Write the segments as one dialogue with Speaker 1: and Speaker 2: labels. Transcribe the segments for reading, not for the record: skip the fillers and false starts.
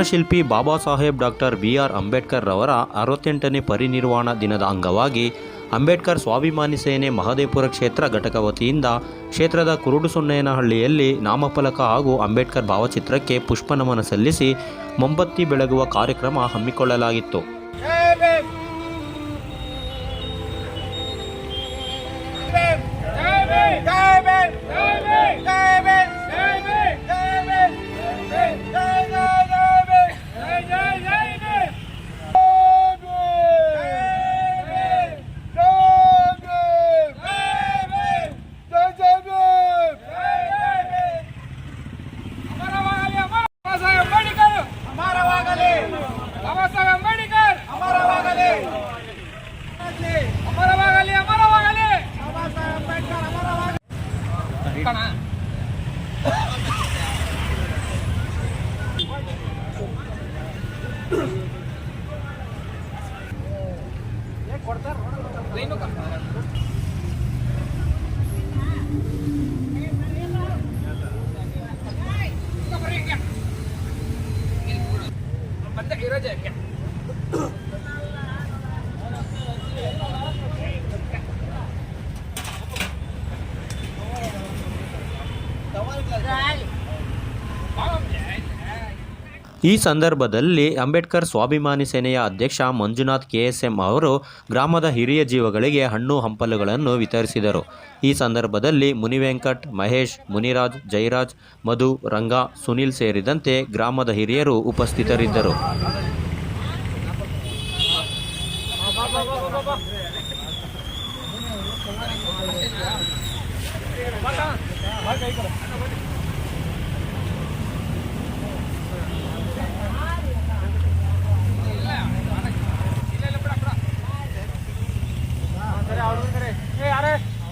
Speaker 1: ಸಂವಿಧಾನ ಶಿಲ್ಪಿ Baba Saheb doctor BR Ambedkar ರವರ 68ನೇ ಪರಿನಿರ್ವಾಣ ದಿನದ ಅಂಗವಾಗಿ ಅಂಬೇಡ್ಕರ್ ಸ್ವಾಭಿಮಾನಿ ಸೇನೆ ಮಹದೇವಪುರ ಕ್ಷೇತ್ರ ಘಟಕ ವತಿಯಿಂದ ಕ್ಷೇತ್ರದ ಕುರುಡುಸೊನ್ನೇನಹಳ್ಳಿಯಲ್ಲಿ ನಾಮಫಲಕ ಹಾಗೂ ಅಂಬೇಡ್ಕರ್ ಭಾವಚಿತ್ರಕ್ಕೆ ಪುಷ್ಪನಮನ ಸಲ್ಲಿಸಿ ಮೊಂಬತ್ತಿ ಬೆಳಗುವ ಕಾರ್ಯಕ್ರಮ ಹಮ್ಮಿಕೊಳ್ಳಲಾಗಿತ್ತು. ಈ ಸಂದರ್ಭದಲ್ಲಿ ಅಂಬೇಡ್ಕರ್ ಸ್ವಾಭಿಮಾನಿ ಸೇನೆಯ ಅಧ್ಯಕ್ಷ ಮಂಜುನಾಥ್ KSM ಅವರು ಗ್ರಾಮದ ಹಿರಿಯ ಜೀವಗಳಿಗೆ ಹಣ್ಣು ಹಂಪಲುಗಳನ್ನು ವಿತರಿಸಿದರು. ಈ ಸಂದರ್ಭದಲ್ಲಿ ಮುನಿವೆಂಕಟ್, ಮಹೇಶ್, ಮುನಿರಾಜ್, ಜಯರಾಜ್, ಮಧು, ರಂಗ, ಸುನಿಲ್ ಸೇರಿದಂತೆ ಗ್ರಾಮದ ಹಿರಿಯರು ಉಪಸ್ಥಿತರಿದ್ದರು.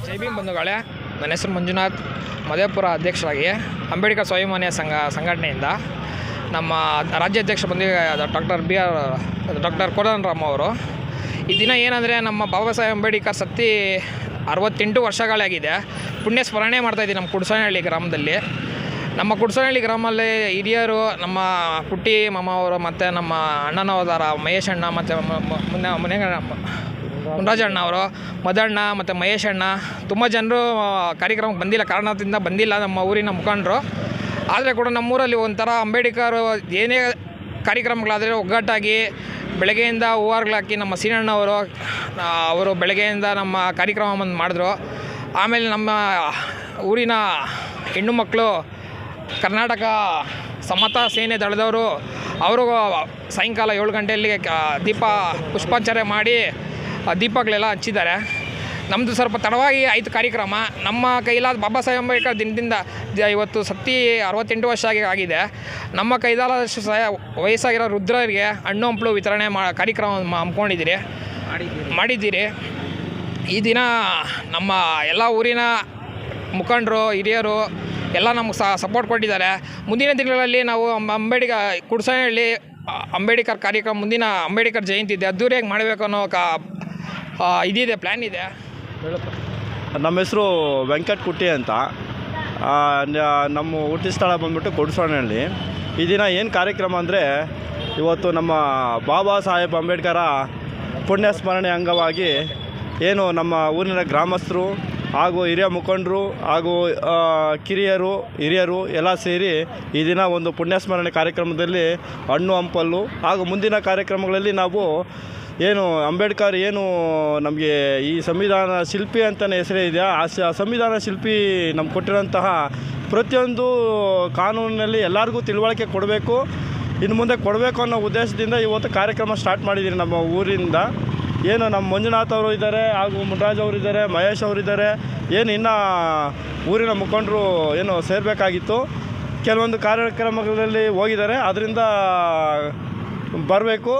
Speaker 2: ಜೈ ಭೀಮ್ ಬಂಧುಗಳೇ, ನನ್ನ ಹೆಸರು ಮಂಜುನಾಥ್, ಮಹದೇವಪುರ ಅಧ್ಯಕ್ಷರಾಗಿ ಅಂಬೇಡ್ಕರ್ ಸ್ವಾಭಿಮಾನಿ ಸಂಘಟನೆಯಿಂದ ನಮ್ಮ ರಾಜ್ಯಾಧ್ಯಕ್ಷ ಬಂದು ಡಾಕ್ಟರ್ ಕೋದಂಡರಾಮ್ ಅವರು. ಈ ದಿನ ಏನಂದರೆ ನಮ್ಮ ಬಾಬಾ ಸಾಹೇಬ್ ಅಂಬೇಡ್ಕರ್ ಸತ್ತಿ 68 ವರ್ಷಗಳಾಗಿದೆ. ಪುಣ್ಯ ಸ್ಮರಣೆ ಮಾಡ್ತಾಯಿದ್ದೀವಿ ನಮ್ಮ ಕುಡ್ಸನಹಳ್ಳಿ ಗ್ರಾಮದಲ್ಲಿ. ನಮ್ಮ ಕುಡ್ಸನಹಳ್ಳಿ ಗ್ರಾಮದಲ್ಲಿ ಹಿರಿಯರು ನಮ್ಮ ಪುಟ್ಟಿ ಮಾಮ ಅವರು ಮತ್ತು ನಮ್ಮ ಅಣ್ಣನವರ ಮಹೇಶ್ ಅಣ್ಣ ಮತ್ತು ಮುನ್ರಾಜಣ್ಣ ಅವರು, ಮದಣ್ಣ ಮತ್ತು ಮಹೇಶ್ ಅಣ್ಣ ತುಂಬ ಜನರು ಕಾರ್ಯಕ್ರಮಕ್ಕೆ ಬಂದಿಲ್ಲ, ಕಾರಣದಿಂದ ಬಂದಿಲ್ಲ ನಮ್ಮ ಊರಿನ ಮುಖಂಡರು. ಆದರೆ ಕೂಡ ನಮ್ಮೂರಲ್ಲಿ ಒಂಥರ ಅಂಬೇಡ್ಕರ್ ಏನೇ ಕಾರ್ಯಕ್ರಮಗಳಾದರೆ ಒಗ್ಗಟ್ಟಾಗಿ ಬೆಳಗ್ಗೆಯಿಂದ ಹೂವಾರ್ಗಳಾಕಿ ನಮ್ಮ ಅವರು ಬೆಳಗ್ಗೆಯಿಂದ ನಮ್ಮ ಕಾರ್ಯಕ್ರಮ ಮಾಡಿದ್ರು. ಆಮೇಲೆ ನಮ್ಮ ಊರಿನ ಹೆಣ್ಣು ಮಕ್ಕಳು ಕರ್ನಾಟಕ ಸಮತಾ ಸೇನೆ ದಳದವರು ಅವರು ಸಾಯಂಕಾಲ 7 ಗಂಟೆಯಲ್ಲಿ ಪುಷ್ಪಾರ್ಚನೆ ಮಾಡಿ ದೀಪಗಳೆಲ್ಲ ಹಚ್ಚಿದ್ದಾರೆ. ನಮ್ಮದು ಸ್ವಲ್ಪ ತಡವಾಗಿ ಆಯಿತು ಕಾರ್ಯಕ್ರಮ. ನಮ್ಮ ಕೈಲಾದ ಬಾಬಾ ಸಾಹೇಬ್ ಅಂಬೇಡ್ಕರ್ ದಿನದಿಂದ ಇವತ್ತು ಸತ್ತಿ 68 ವರ್ಷ ಆಗಿದೆ. ನಮ್ಮ ಕೈಲಾದಷ್ಟು ವಯಸ್ಸಾಗಿರೋ ವೃದ್ಧರಿಗೆ ಹಣ್ಣು ಹಂಪಲು ವಿತರಣೆ ಕಾರ್ಯಕ್ರಮ ಮಾಡಿದ್ದೀರಿ. ಈ ದಿನ ನಮ್ಮ ಎಲ್ಲ ಊರಿನ ಮುಖಂಡರು ಹಿರಿಯರು ಎಲ್ಲ ನಮಗೆ ಸಪೋರ್ಟ್ ಕೊಟ್ಟಿದ್ದಾರೆ. ಮುಂದಿನ ದಿನಗಳಲ್ಲಿ ನಾವು ಕುಡ್ಸನಹಳ್ಳಿ ಅಂಬೇಡ್ಕರ್ ಕಾರ್ಯಕ್ರಮ, ಮುಂದಿನ ಅಂಬೇಡ್ಕರ್ ಜಯಂತಿ ಇದೆ, ಅದ್ದೂರಿಯಾಗಿ ಮಾಡಬೇಕು ಅನ್ನೋ ಇದಿದೆ, ಪ್ಲ್ಯಾನ್ ಇದೆ.
Speaker 3: ನಮ್ಮ ಹೆಸರು ವೆಂಕಟ್ ಕುಟ್ಟಿ ಅಂತ. ನಮ್ಮ ಹುಟ್ಟಿ ಸ್ಥಳ ಬಂದ್ಬಿಟ್ಟು ಕುಡ್ಸನಹಳ್ಳಿ. ಈ ದಿನ ಏನು ಕಾರ್ಯಕ್ರಮ ಅಂದರೆ, ಇವತ್ತು ನಮ್ಮ ಬಾಬಾ ಸಾಹೇಬ್ ಅಂಬೇಡ್ಕರ ಪುಣ್ಯ ಸ್ಮರಣೆ ಅಂಗವಾಗಿ ಏನು ನಮ್ಮ ಊರಿನ ಗ್ರಾಮಸ್ಥರು ಹಾಗೂ ಹಿರಿಯ ಮುಖಂಡರು ಹಾಗೂ ಹಿರಿಯರು ಎಲ್ಲ ಸೇರಿ ಈ ದಿನ ಒಂದು ಪುಣ್ಯಸ್ಮರಣೆ ಕಾರ್ಯಕ್ರಮದಲ್ಲಿ ಹಣ್ಣು ಹಂಪಲು ಹಾಗೂ ಮುಂದಿನ ಕಾರ್ಯಕ್ರಮಗಳಲ್ಲಿ ನಾವು ಏನು ಅಂಬೇಡ್ಕರ್ ಏನು ನಮಗೆ ಈ ಸಂವಿಧಾನ ಶಿಲ್ಪಿ ಅಂತಲೇ ಹೆಸರೇ ಇದೆ, ಆ ಸಂವಿಧಾನ ಶಿಲ್ಪಿ ನಮ್ಗೆ ಕೊಟ್ಟಿರೋಂತಹ ಪ್ರತಿಯೊಂದು ಕಾನೂನಿನಲ್ಲಿ ಎಲ್ಲರಿಗೂ ತಿಳುವಳಿಕೆ ಕೊಡಬೇಕು, ಇನ್ನು ಮುಂದೆ ಕೊಡಬೇಕು ಅನ್ನೋ ಉದ್ದೇಶದಿಂದ ಇವತ್ತು ಕಾರ್ಯಕ್ರಮ ಸ್ಟಾರ್ಟ್ ಮಾಡಿದ್ದೀರಿ. ನಮ್ಮ ಊರಿಂದ ಏನು ನಮ್ಮ ಮಂಜುನಾಥ್ ಅವರು ಇದ್ದಾರೆ, ಹಾಗೂ ಮುನ್ರಾಜ್ ಅವರು ಇದ್ದಾರೆ, ಮಹೇಶ್ ಅವರಿದ್ದಾರೆ. ಏನು ಇನ್ನು ಊರಿನ ಮುಖಂಡರು ಏನು ಸೇರಬೇಕಾಗಿತ್ತು, ಕೆಲವೊಂದು ಕಾರ್ಯಕ್ರಮಗಳಲ್ಲಿ ಹೋಗಿದ್ದಾರೆ, ಅದರಿಂದ ಬರಬೇಕು.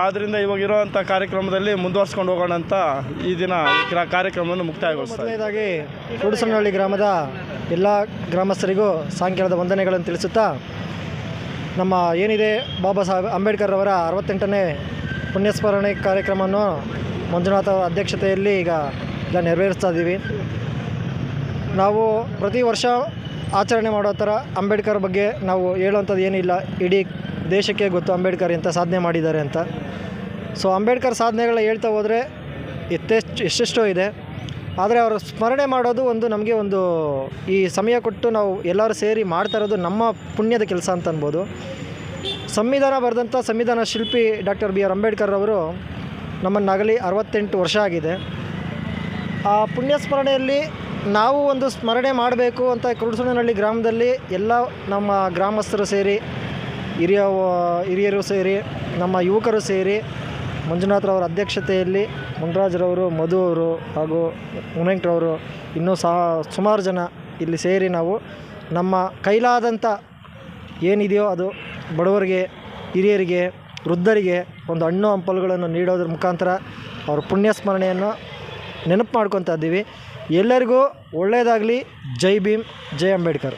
Speaker 3: ಆದ್ದರಿಂದ ಇವಾಗಿರೋವಂಥ ಕಾರ್ಯಕ್ರಮದಲ್ಲಿ ಮುಂದುವರ್ಸ್ಕೊಂಡು ಹೋಗೋಣ ಅಂತ ಈ ದಿನ ಕಾರ್ಯಕ್ರಮವನ್ನು ಮುಕ್ತಾಯಗೊಳಿಸ್ತಾರೆ.
Speaker 4: ಮೊದಲನೇದಾಗಿ ಕುಡುಸನಹಳ್ಳಿ ಗ್ರಾಮದ ಎಲ್ಲ ಗ್ರಾಮಸ್ಥರಿಗೂ ಸಾಯಂಕಾಲದ ವಂದನೆಗಳನ್ನು ತಿಳಿಸುತ್ತಾ, ನಮ್ಮ ಏನಿದೆ ಬಾಬಾ ಸಾಹೇಬ್ ಅಂಬೇಡ್ಕರ್ ಅವರ 68ನೇ ಪುಣ್ಯಸ್ಮರಣೆ ಕಾರ್ಯಕ್ರಮವನ್ನು ಮಂಜುನಾಥ್ ಅವರ ಅಧ್ಯಕ್ಷತೆಯಲ್ಲಿ ಈಗ ನೆರವೇರಿಸ್ತಾ ಇದ್ದೀವಿ. ನಾವು ಪ್ರತಿ ವರ್ಷ ಆಚರಣೆ ಮಾಡೋ ಥರ ಅಂಬೇಡ್ಕರ್ ಬಗ್ಗೆ ನಾವು ಹೇಳುವಂಥದ್ದು ಏನಿಲ್ಲ. ಇಡೀ ದೇಶಕ್ಕೆ ಗೊತ್ತು ಅಂಬೇಡ್ಕರ್ ಎಂಥ ಸಾಧನೆ ಮಾಡಿದ್ದಾರೆ ಅಂತ. ಸೊ ಅಂಬೇಡ್ಕರ್ ಸಾಧನೆಗಳನ್ನ ಹೇಳ್ತಾ ಹೋದರೆ ಎಷ್ಟೆಷ್ಟೋ ಇದೆ. ಆದರೆ ಅವರ ಸ್ಮರಣೆ ಮಾಡೋದು ಒಂದು ನಮಗೆ ಒಂದು ಈ ಸಮಯ ಕೊಟ್ಟು ನಾವು ಎಲ್ಲರೂ ಸೇರಿ ಮಾಡ್ತಾ ಇರೋದು ನಮ್ಮ ಪುಣ್ಯದ ಕೆಲಸ ಅಂತ ಅನ್ಬೋದು. ಸಂವಿಧಾನ ಬರೆದಂಥ ಸಂವಿಧಾನ ಶಿಲ್ಪಿ ಡಾಕ್ಟರ್ ಬಿ ಆರ್ ಅಂಬೇಡ್ಕರ್ ಅವರು ನಮ್ಮನ್ನಾಗಲಿ 68 ವರ್ಷ ಆಗಿದೆ. ಆ ಪುಣ್ಯ ಸ್ಮರಣೆಯಲ್ಲಿ ನಾವು ಒಂದು ಸ್ಮರಣೆ ಮಾಡಬೇಕು ಅಂತ ಕುರುಡುಸೊನ್ನೆನಹಳ್ಳಿ ಗ್ರಾಮದಲ್ಲಿ ಎಲ್ಲ ನಮ್ಮ ಗ್ರಾಮಸ್ಥರು ಸೇರಿ ಹಿರಿಯರು ಸೇರಿ ನಮ್ಮ ಯುವಕರು ಸೇರಿ ಮಂಜುನಾಥ್ರವರ ಅಧ್ಯಕ್ಷತೆಯಲ್ಲಿ ಮುನ್ರಾಜ್ರವರು, ಮಧು ಅವರು ಹಾಗೂ ಮುನೆಂಕ್ರವರು ಇನ್ನೂ ಸುಮಾರು ಜನ ಇಲ್ಲಿ ಸೇರಿ ನಾವು ನಮ್ಮ ಕೈಲಾದಂಥ ಏನಿದೆಯೋ ಅದು ಬಡವರಿಗೆ, ಹಿರಿಯರಿಗೆ, ವೃದ್ಧರಿಗೆ ಒಂದು ಹಣ್ಣು ಹಂಪಲುಗಳನ್ನು ನೀಡೋದ್ರ ಮುಖಾಂತರ ಅವ್ರ ಪುಣ್ಯ ಸ್ಮರಣೆಯನ್ನು ನೆನಪು ಮಾಡ್ಕೊತಾ ಇದ್ದೀವಿ. ಎಲ್ಲರಿಗೂ ಒಳ್ಳೆಯದಾಗಲಿ. ಜೈ ಭೀಮ್, ಜೈ ಅಂಬೇಡ್ಕರ್.